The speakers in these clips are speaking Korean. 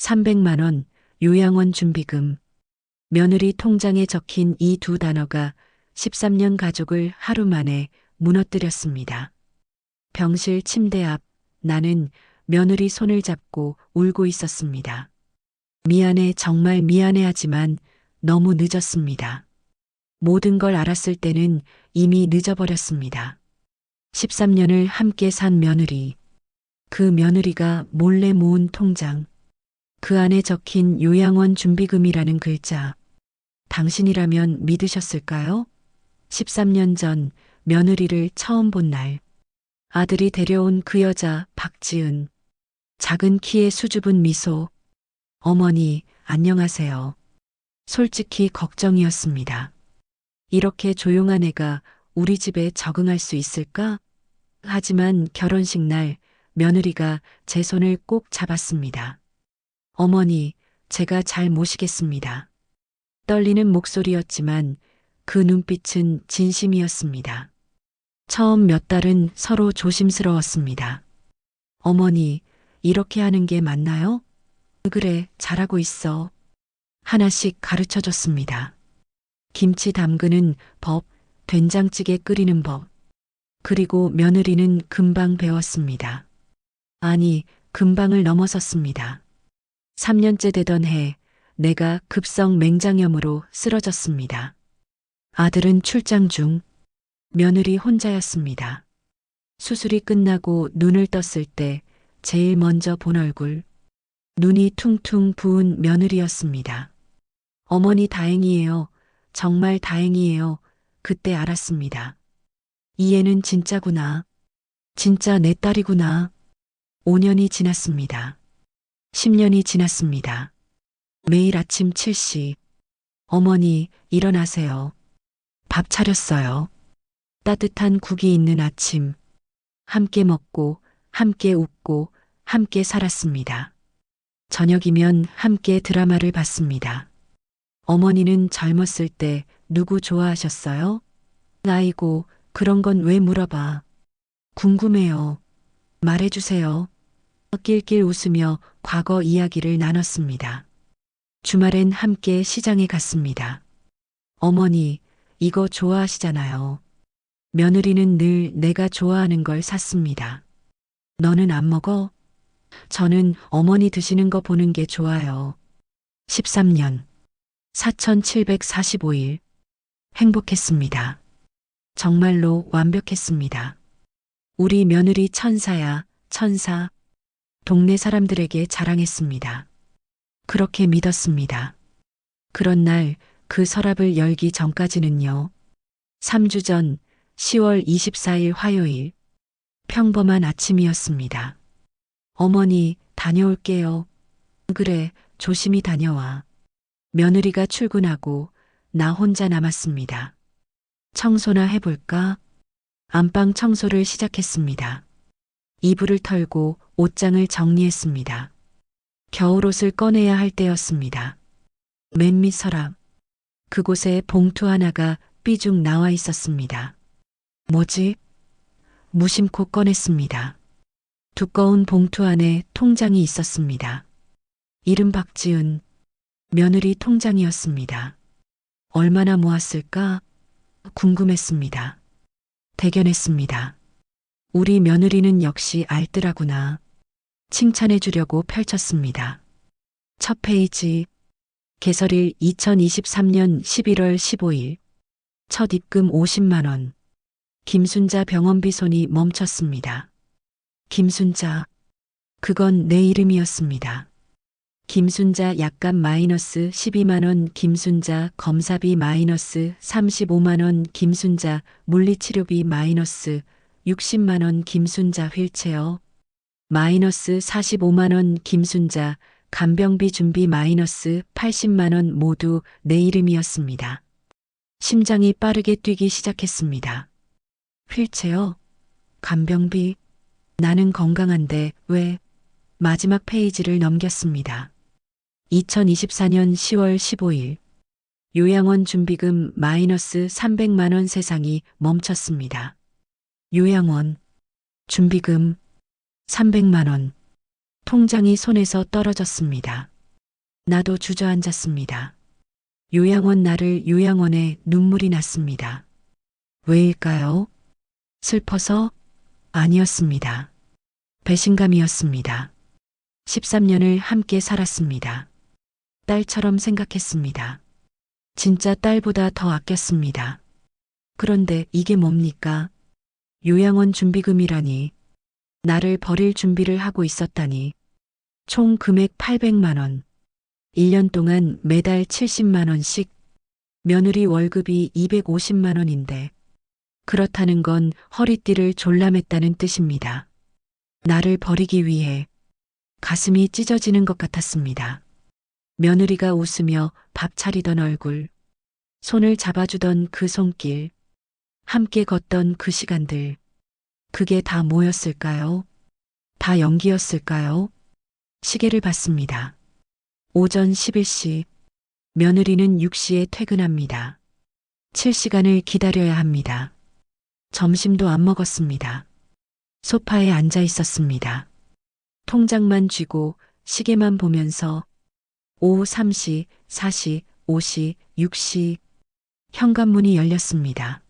300만 원, 요양원 준비금. 며느리 통장에 적힌 이 두 단어가 13년 가족을 하루 만에 무너뜨렸습니다. 병실 침대 앞 나는 며느리 손을 잡고 울고 있었습니다. 미안해, 정말 미안해하지만 너무 늦었습니다. 모든 걸 알았을 때는 이미 늦어버렸습니다. 13년을 함께 산 며느리. 그 며느리가 몰래 모은 통장. 그 안에 적힌 요양원 준비금이라는 글자. 당신이라면 믿으셨을까요? 13년 전 며느리를 처음 본 날. 아들이 데려온 그 여자 박지은. 작은 키에 수줍은 미소. 어머니, 안녕하세요. 솔직히 걱정이었습니다. 이렇게 조용한 애가 우리 집에 적응할 수 있을까? 하지만 결혼식 날 며느리가 제 손을 꼭 잡았습니다. 어머니, 제가 잘 모시겠습니다. 떨리는 목소리였지만 그 눈빛은 진심이었습니다. 처음 몇 달은 서로 조심스러웠습니다. 어머니, 이렇게 하는 게 맞나요? 그래, 잘하고 있어. 하나씩 가르쳐 줬습니다. 김치 담그는 법, 된장찌개 끓이는 법. 그리고 며느리는 금방 배웠습니다. 아니, 금방을 넘어섰습니다. 3년째 되던 해, 내가 급성 맹장염으로 쓰러졌습니다. 아들은 출장 중, 며느리 혼자였습니다. 수술이 끝나고 눈을 떴을 때 제일 먼저 본 얼굴, 눈이 퉁퉁 부은 며느리였습니다. 어머니 다행이에요. 정말 다행이에요. 그때 알았습니다. 이 애는 진짜구나. 진짜 내 딸이구나. 5년이 지났습니다. 10년이 지났습니다. 매일 아침 7시. 어머니, 일어나세요. 밥 차렸어요. 따뜻한 국이 있는 아침. 함께 먹고, 함께 웃고, 함께 살았습니다. 저녁이면 함께 드라마를 봤습니다. 어머니는 젊었을 때 누구 좋아하셨어요? 아이고, 그런 건 왜 물어봐. 궁금해요. 말해주세요. 낄낄 웃으며 과거 이야기를 나눴습니다. 주말엔 함께 시장에 갔습니다. 어머니, 이거 좋아하시잖아요. 며느리는 늘 내가 좋아하는 걸 샀습니다. 너는 안 먹어? 저는 어머니 드시는 거 보는 게 좋아요. 13년, 4745일. 행복했습니다. 정말로 완벽했습니다. 우리 며느리 천사야, 천사. 동네 사람들에게 자랑했습니다. 그렇게 믿었습니다. 그런 날 그 서랍을 열기 전까지는요. 3주 전 10월 24일 화요일. 평범한 아침이었습니다. 어머니, 다녀올게요. 그래, 조심히 다녀와. 며느리가 출근하고 나 혼자 남았습니다. 청소나 해볼까? 안방 청소를 시작했습니다. 이불을 털고 옷장을 정리했습니다. 겨울옷을 꺼내야 할 때였습니다. 맨 밑 서랍. 그곳에 봉투 하나가 삐죽 나와 있었습니다. 뭐지? 무심코 꺼냈습니다. 두꺼운 봉투 안에 통장이 있었습니다. 이름 박지은, 며느리 통장이었습니다. 얼마나 모았을까? 궁금했습니다. 대견했습니다. 우리 며느리는 역시 알뜰하구나. 칭찬해 주려고 펼쳤습니다. 첫 페이지. 개설일 2023년 11월 15일. 첫 입금 50만 원. 김순자 병원비. 손이 멈췄습니다. 김순자. 그건 내 이름이었습니다. 김순자 약값 마이너스 12만 원, 김순자 검사비 마이너스 35만 원, 김순자 물리치료비 마이너스 60만 원, 김순자 휠체어 마이너스 45만 원, 김순자 간병비 준비 마이너스 80만 원. 모두 내 이름이었습니다. 심장이 빠르게 뛰기 시작했습니다. 휠체어? 간병비? 나는 건강한데 왜? 마지막 페이지를 넘겼습니다. 2024년 10월 15일. 요양원 준비금 마이너스 300만 원. 세상이 멈췄습니다. 요양원 준비금 300만 원. 통장이 손에서 떨어졌습니다. 나도 주저앉았습니다. 요양원 나를 요양원에 눈물이 났습니다. 왜일까요? 슬퍼서? 아니었습니다. 배신감이었습니다. 13년을 함께 살았습니다. 딸처럼 생각했습니다. 진짜 딸보다 더 아꼈습니다. 그런데 이게 뭡니까? 요양원 준비금이라니. 나를 버릴 준비를 하고 있었다니. 총 금액 800만 원. 1년 동안 매달 70만 원씩. 며느리 월급이 250만 원인데. 그렇다는 건 허리띠를 졸라맸다는 뜻입니다. 나를 버리기 위해 가슴이 찢어지는 것 같았습니다. 며느리가 웃으며 밥 차리던 얼굴, 손을 잡아주던 그 손길, 함께 걷던 그 시간들, 그게 다 뭐였을까요? 다 연기였을까요? 시계를 봤습니다. 오전 11시, 며느리는 6시에 퇴근합니다. 7시간을 기다려야 합니다. 점심도 안 먹었습니다. 소파에 앉아 있었습니다. 통장만 쥐고 시계만 보면서 오후 3시, 4시, 5시, 6시 현관문이 열렸습니다.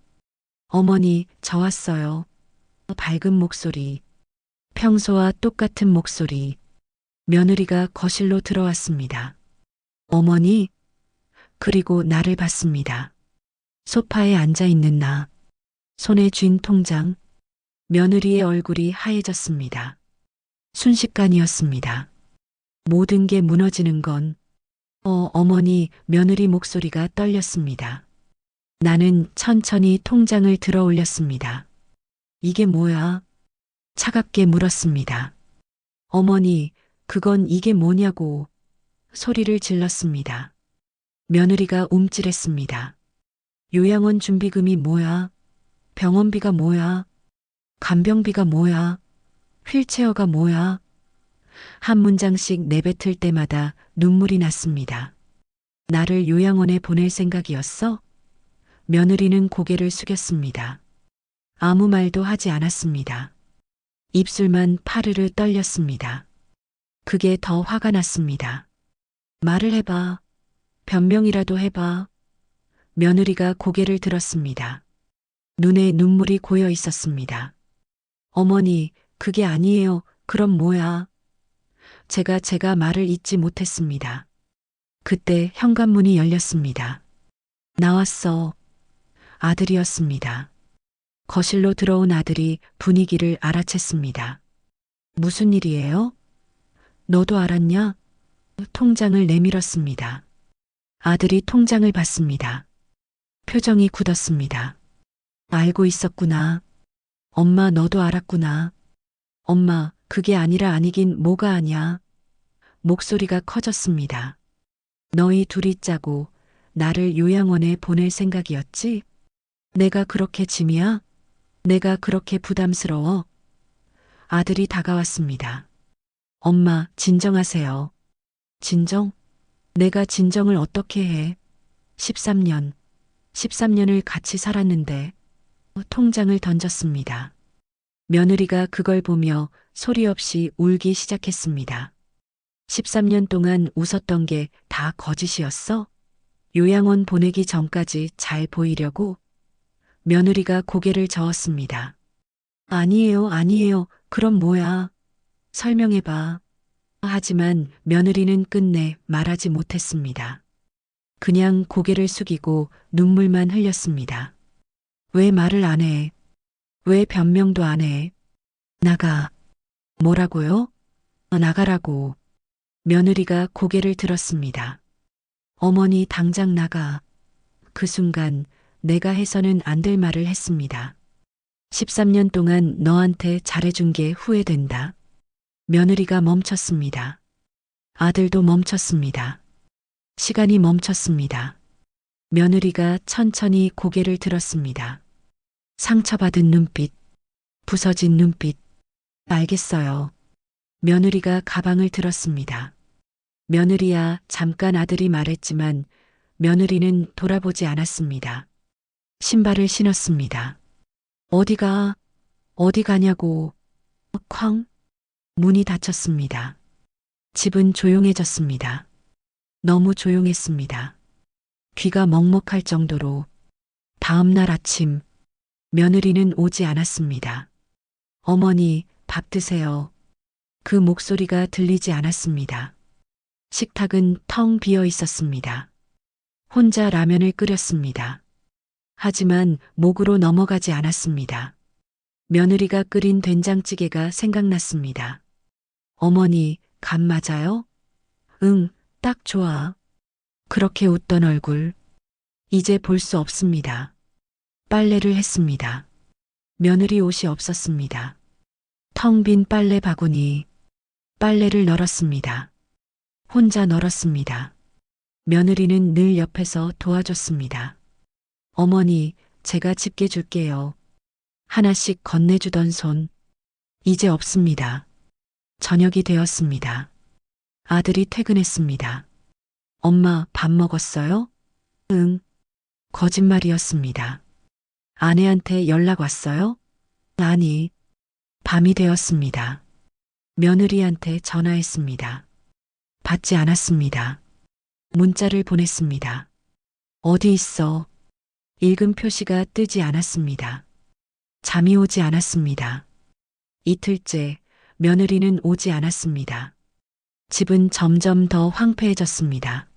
어머니, 저 왔어요. 밝은 목소리, 평소와 똑같은 목소리. 며느리가 거실로 들어왔습니다. 어머니, 그리고 나를 봤습니다. 소파에 앉아 있는 나, 손에 쥔 통장, 며느리의 얼굴이 하얘졌습니다. 순식간이었습니다. 모든 게 무너지는 건, 어머니, 며느리 목소리가 떨렸습니다. 나는 천천히 통장을 들어 올렸습니다. 이게 뭐야? 차갑게 물었습니다. 어머니, 그건 이게 뭐냐고 소리를 질렀습니다. 며느리가 움찔했습니다. 요양원 준비금이 뭐야? 병원비가 뭐야? 간병비가 뭐야? 휠체어가 뭐야? 한 문장씩 내뱉을 때마다 눈물이 났습니다. 나를 요양원에 보낼 생각이었어? 며느리는 고개를 숙였습니다. 아무 말도 하지 않았습니다. 입술만 파르르 떨렸습니다. 그게 더 화가 났습니다. 말을 해봐. 변명이라도 해봐. 며느리가 고개를 들었습니다. 눈에 눈물이 고여 있었습니다. 어머니, 그게 아니에요. 그럼 뭐야? 제가 말을 잇지 못했습니다. 그때 현관문이 열렸습니다. 나왔어. 아들이었습니다. 거실로 들어온 아들이 분위기를 알아챘습니다. 무슨 일이에요? 너도 알았냐? 통장을 내밀었습니다. 아들이 통장을 봤습니다. 표정이 굳었습니다. 알고 있었구나. 엄마, 너도 알았구나. 엄마, 그게 아니라 아니긴 뭐가 아냐. 목소리가 커졌습니다. 너희 둘이 짜고 나를 요양원에 보낼 생각이었지? 내가 그렇게 짐이야? 내가 그렇게 부담스러워? 아들이 다가왔습니다. 엄마, 진정하세요. 진정? 내가 진정을 어떻게 해? 13년을 같이 살았는데. 통장을 던졌습니다. 며느리가 그걸 보며 소리 없이 울기 시작했습니다. 13년 동안 웃었던 게 다 거짓이었어? 요양원 보내기 전까지 잘 보이려고? 며느리가 고개를 저었습니다. 아니에요, 아니에요. 그럼 뭐야? 설명해봐. 하지만 며느리는 끝내 말하지 못했습니다. 그냥 고개를 숙이고 눈물만 흘렸습니다. 왜 말을 안 해? 왜 변명도 안 해? 나가. 뭐라고요? 나가라고. 며느리가 고개를 들었습니다. 어머니, 당장 나가. 그 순간 내가 해서는 안 될 말을 했습니다. 13년 동안 너한테 잘해준 게 후회된다. 며느리가 멈췄습니다. 아들도 멈췄습니다. 시간이 멈췄습니다. 며느리가 천천히 고개를 들었습니다. 상처받은 눈빛, 부서진 눈빛. 알겠어요. 며느리가 가방을 들었습니다. 며느리야, 잠깐 아들이 말했지만 며느리는 돌아보지 않았습니다. 신발을 신었습니다. 어디 가냐고. 쾅. 문이 닫혔습니다. 집은 조용해졌습니다. 너무 조용했습니다. 귀가 먹먹할 정도로. 다음 날 아침, 며느리는 오지 않았습니다. 어머니, 밥 드세요. 그 목소리가 들리지 않았습니다. 식탁은 텅 비어 있었습니다. 혼자 라면을 끓였습니다. 하지만 목으로 넘어가지 않았습니다. 며느리가 끓인 된장찌개가 생각났습니다. 어머니, 간 맞아요? 응, 딱 좋아. 그렇게 웃던 얼굴. 이제 볼 수 없습니다. 빨래를 했습니다. 며느리 옷이 없었습니다. 텅 빈 빨래 바구니. 빨래를 널었습니다. 혼자 널었습니다. 며느리는 늘 옆에서 도와줬습니다. 어머니, 제가 집게 줄게요. 하나씩 건네주던 손. 이제 없습니다. 저녁이 되었습니다. 아들이 퇴근했습니다. 엄마, 밥 먹었어요? 응. 거짓말이었습니다. 아내한테 연락 왔어요? 아니. 밤이 되었습니다. 며느리한테 전화했습니다. 받지 않았습니다. 문자를 보냈습니다. 어디 있어? 읽음 표시가 뜨지 않았습니다. 잠이 오지 않았습니다. 이틀째 며느리는 오지 않았습니다. 집은 점점 더 황폐해졌습니다.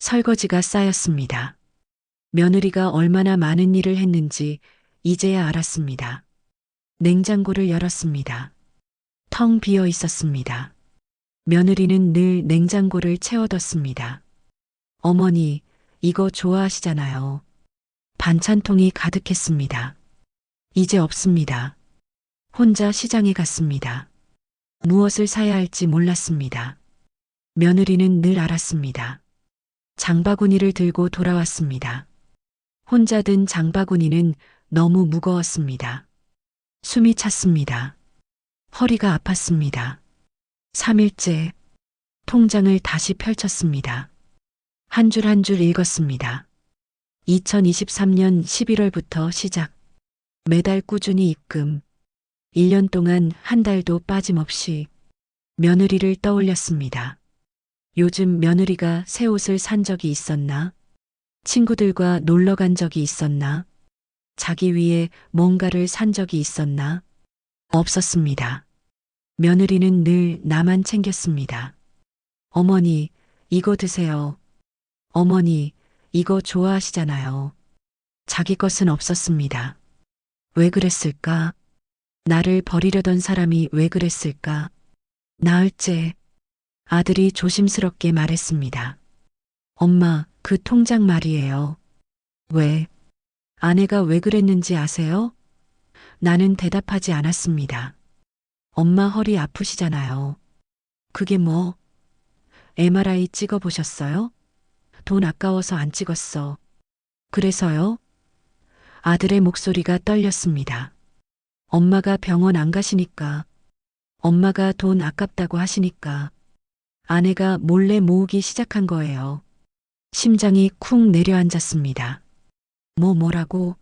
설거지가 쌓였습니다. 며느리가 얼마나 많은 일을 했는지 이제야 알았습니다. 냉장고를 열었습니다. 텅 비어 있었습니다. 며느리는 늘 냉장고를 채워뒀습니다. 어머니, 이거 좋아하시잖아요. 반찬통이 가득했습니다. 이제 없습니다. 혼자 시장에 갔습니다. 무엇을 사야 할지 몰랐습니다. 며느리는 늘 알았습니다. 장바구니를 들고 돌아왔습니다. 혼자 든 장바구니는 너무 무거웠습니다. 숨이 찼습니다. 허리가 아팠습니다. 3일째 통장을 다시 펼쳤습니다. 한 줄 한 줄 읽었습니다. 2023년 11월부터 시작. 매달 꾸준히 입금. 1년 동안 한 달도 빠짐없이. 며느리를 떠올렸습니다. 요즘 며느리가 새 옷을 산 적이 있었나? 친구들과 놀러 간 적이 있었나? 자기 위해 뭔가를 산 적이 있었나? 없었습니다. 며느리는 늘 나만 챙겼습니다. 어머니, 이거 드세요. 어머니, 이거 좋아하시잖아요. 자기 것은 없었습니다. 왜 그랬을까? 나를 버리려던 사람이 왜 그랬을까? 나흘째 아들이 조심스럽게 말했습니다. 엄마, 그 통장 말이에요. 왜? 아내가 왜 그랬는지 아세요? 나는 대답하지 않았습니다. 엄마 허리 아프시잖아요. 그게 뭐? MRI 찍어보셨어요? 돈 아까워서 안 찍었어. 그래서요? 아들의 목소리가 떨렸습니다. 엄마가 병원 안 가시니까. 엄마가 돈 아깝다고 하시니까. 아내가 몰래 모으기 시작한 거예요. 심장이 쿵 내려앉았습니다. 뭐라고?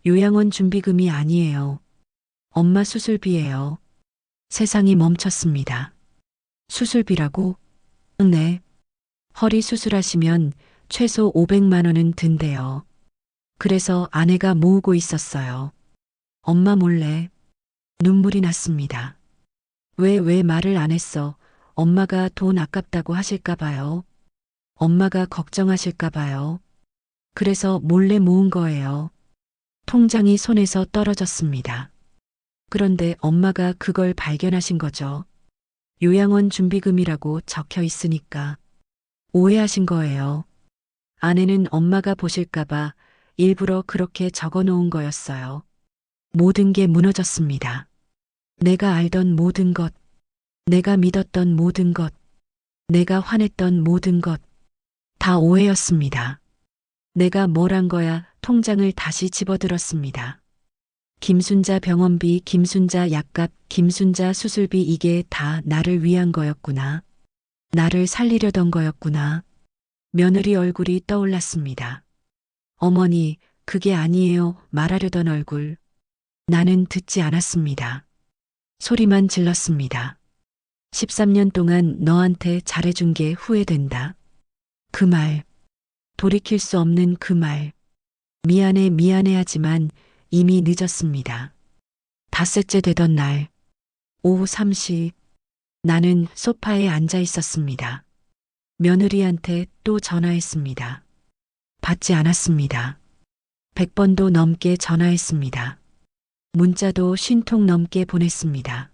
요양원 준비금이 아니에요. 엄마 수술비예요. 세상이 멈췄습니다. 수술비라고? 네. 허리 수술하시면 최소 500만 원은 든대요. 그래서 아내가 모으고 있었어요. 엄마 몰래. 눈물이 났습니다. 왜 말을 안 했어? 엄마가 돈 아깝다고 하실까 봐요. 엄마가 걱정하실까 봐요. 그래서 몰래 모은 거예요. 통장이 손에서 떨어졌습니다. 그런데 엄마가 그걸 발견하신 거죠. 요양원 준비금이라고 적혀 있으니까. 오해하신 거예요. 아내는 엄마가 보실까봐 일부러 그렇게 적어 놓은 거였어요. 모든 게 무너졌습니다. 내가 알던 모든 것, 내가 믿었던 모든 것, 내가 화냈던 모든 것, 다 오해였습니다. 내가 뭘 한 거야? 통장을 다시 집어들었습니다. 김순자 병원비, 김순자 약값, 김순자 수술비 이게 다 나를 위한 거였구나. 나를 살리려던 거였구나. 며느리 얼굴이 떠올랐습니다. 어머니, 그게 아니에요. 말하려던 얼굴. 나는 듣지 않았습니다. 소리만 질렀습니다. 13년 동안 너한테 잘해준 게 후회된다. 그 말, 돌이킬 수 없는 그 말. 미안해, 미안해하지만 이미 늦었습니다. 닷새째 되던 날, 오후 3시, 나는 소파에 앉아 있었습니다. 며느리한테 또 전화했습니다. 받지 않았습니다. 100번도 넘게 전화했습니다. 문자도 50통 넘게 보냈습니다.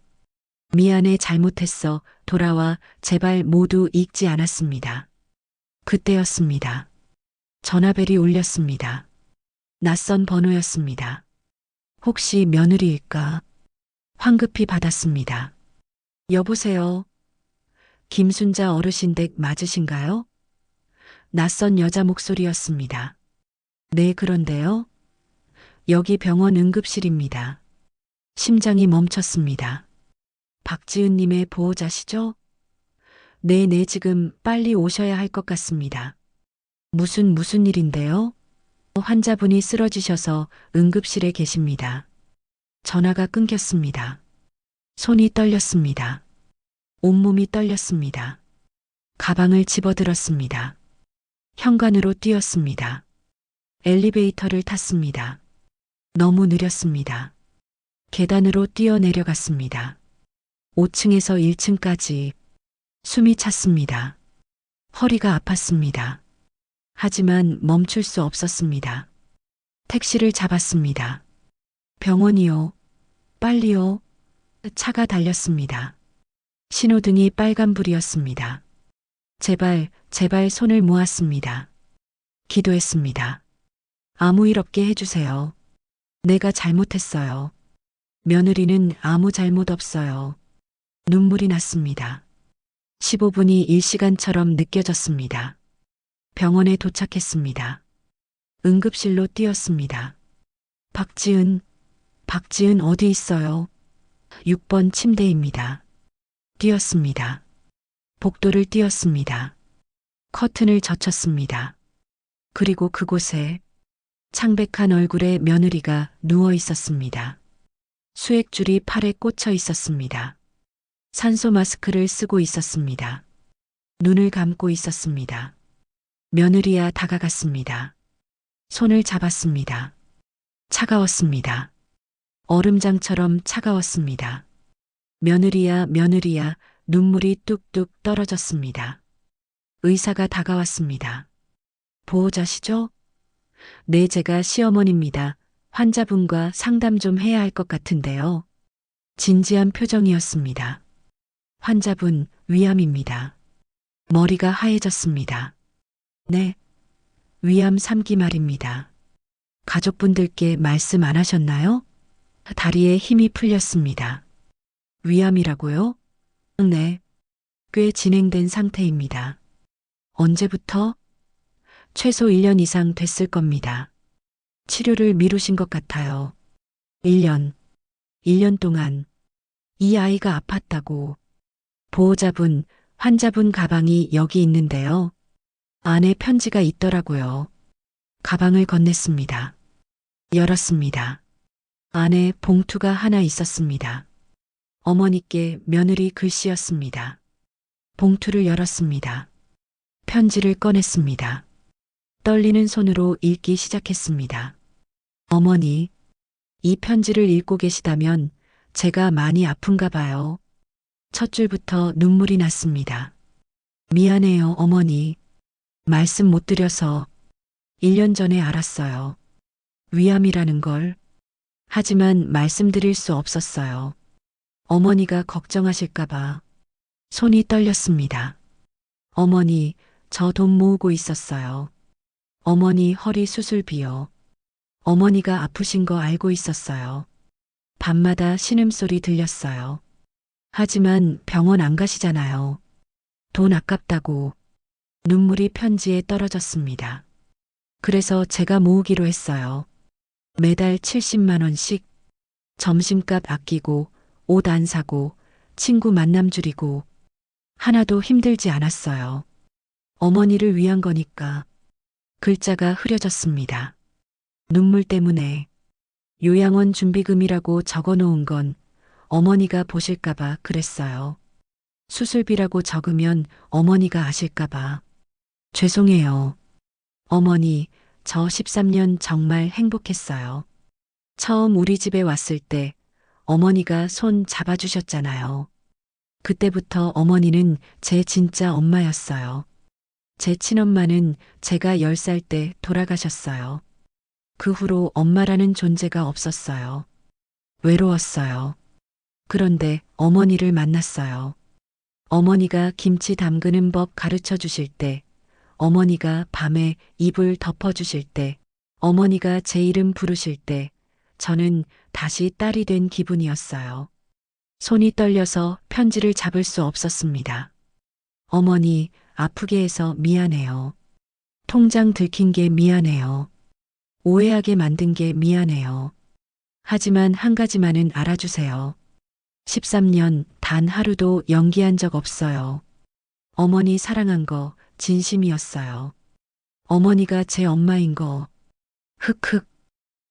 미안해, 잘못했어, 돌아와, 제발 모두 읽지 않았습니다. 그때였습니다. 전화벨이 울렸습니다. 낯선 번호였습니다. 혹시 며느리일까? 황급히 받았습니다. 여보세요? 김순자 어르신 댁 맞으신가요? 낯선 여자 목소리였습니다. 네, 그런데요. 여기 병원 응급실입니다. 심장이 멈췄습니다. 박지은님의 보호자시죠? 네, 지금 빨리 오셔야 할 것 같습니다. 무슨 일인데요? 환자분이 쓰러지셔서 응급실에 계십니다. 전화가 끊겼습니다. 손이 떨렸습니다. 온몸이 떨렸습니다. 가방을 집어들었습니다. 현관으로 뛰었습니다. 엘리베이터를 탔습니다. 너무 느렸습니다. 계단으로 뛰어내려갔습니다. 5층에서 1층까지 숨이 찼습니다. 허리가 아팠습니다. 하지만 멈출 수 없었습니다. 택시를 잡았습니다. 병원이요. 빨리요. 차가 달렸습니다. 신호등이 빨간불이었습니다. 제발 손을 모았습니다. 기도했습니다. 아무 일 없게 해주세요. 내가 잘못했어요. 며느리는 아무 잘못 없어요. 눈물이 났습니다. 15분이 1시간처럼 느껴졌습니다. 병원에 도착했습니다. 응급실로 뛰었습니다. 박지은 어디 있어요? 6번 침대입니다. 뛰었습니다. 복도를 뛰었습니다. 커튼을 젖혔습니다. 그리고 그곳에 창백한 얼굴의 며느리가 누워 있었습니다. 수액줄이 팔에 꽂혀 있었습니다. 산소 마스크를 쓰고 있었습니다. 눈을 감고 있었습니다. 며느리야, 다가갔습니다. 손을 잡았습니다. 차가웠습니다. 얼음장처럼 차가웠습니다. 며느리야, 눈물이 뚝뚝 떨어졌습니다. 의사가 다가왔습니다. 보호자시죠? 네, 제가 시어머니입니다. 환자분과 상담 좀 해야 할 것 같은데요. 진지한 표정이었습니다. 환자분, 위암입니다. 머리가 하얘졌습니다. 네, 위암 3기 말입니다. 가족분들께 말씀 안 하셨나요? 다리에 힘이 풀렸습니다. 위암이라고요? 네, 꽤 진행된 상태입니다. 언제부터? 최소 1년 이상 됐을 겁니다. 치료를 미루신 것 같아요. 1년 동안 이 아이가 아팠다고. 보호자분, 환자분 가방이 여기 있는데요. 안에 편지가 있더라고요. 가방을 건넸습니다. 열었습니다. 안에 봉투가 하나 있었습니다. 어머니께 며느리 글씨였습니다. 봉투를 열었습니다. 편지를 꺼냈습니다. 떨리는 손으로 읽기 시작했습니다. 어머니, 이 편지를 읽고 계시다면 제가 많이 아픈가 봐요. 첫 줄부터 눈물이 났습니다. 미안해요, 어머니. 말씀 못 드려서 1년 전에 알았어요. 위암이라는 걸. 하지만 말씀드릴 수 없었어요. 어머니가 걱정하실까봐. 손이 떨렸습니다. 어머니, 저 돈 모으고 있었어요. 어머니 허리 수술비요. 어머니가 아프신 거 알고 있었어요. 밤마다 신음소리 들렸어요. 하지만 병원 안 가시잖아요. 돈 아깝다고. 눈물이 편지에 떨어졌습니다. 그래서 제가 모으기로 했어요. 매달 70만 원씩. 점심값 아끼고, 옷 안 사고, 친구 만남 줄이고. 하나도 힘들지 않았어요. 어머니를 위한 거니까. 글자가 흐려졌습니다. 눈물 때문에. 요양원 준비금이라고 적어놓은 건 어머니가 보실까봐 그랬어요. 수술비라고 적으면 어머니가 아실까봐. 죄송해요. 어머니, 저 13년 정말 행복했어요. 처음 우리 집에 왔을 때 어머니가 손 잡아주셨잖아요. 그때부터 어머니는 제 진짜 엄마였어요. 제 친엄마는 제가 10살 때 돌아가셨어요. 그 후로 엄마라는 존재가 없었어요. 외로웠어요. 그런데 어머니를 만났어요. 어머니가 김치 담그는 법 가르쳐 주실 때, 어머니가 밤에 이불 덮어 주실 때, 어머니가 제 이름 부르실 때, 저는 다시 딸이 된 기분이었어요. 손이 떨려서 편지를 잡을 수 없었습니다. 어머니, 아프게 해서 미안해요. 통장 들킨 게 미안해요. 오해하게 만든 게 미안해요. 하지만 한 가지만은 알아주세요. 13년 단 하루도 연기한 적 없어요. 어머니 사랑한 거 진심이었어요. 어머니가 제 엄마인 거. 흑흑.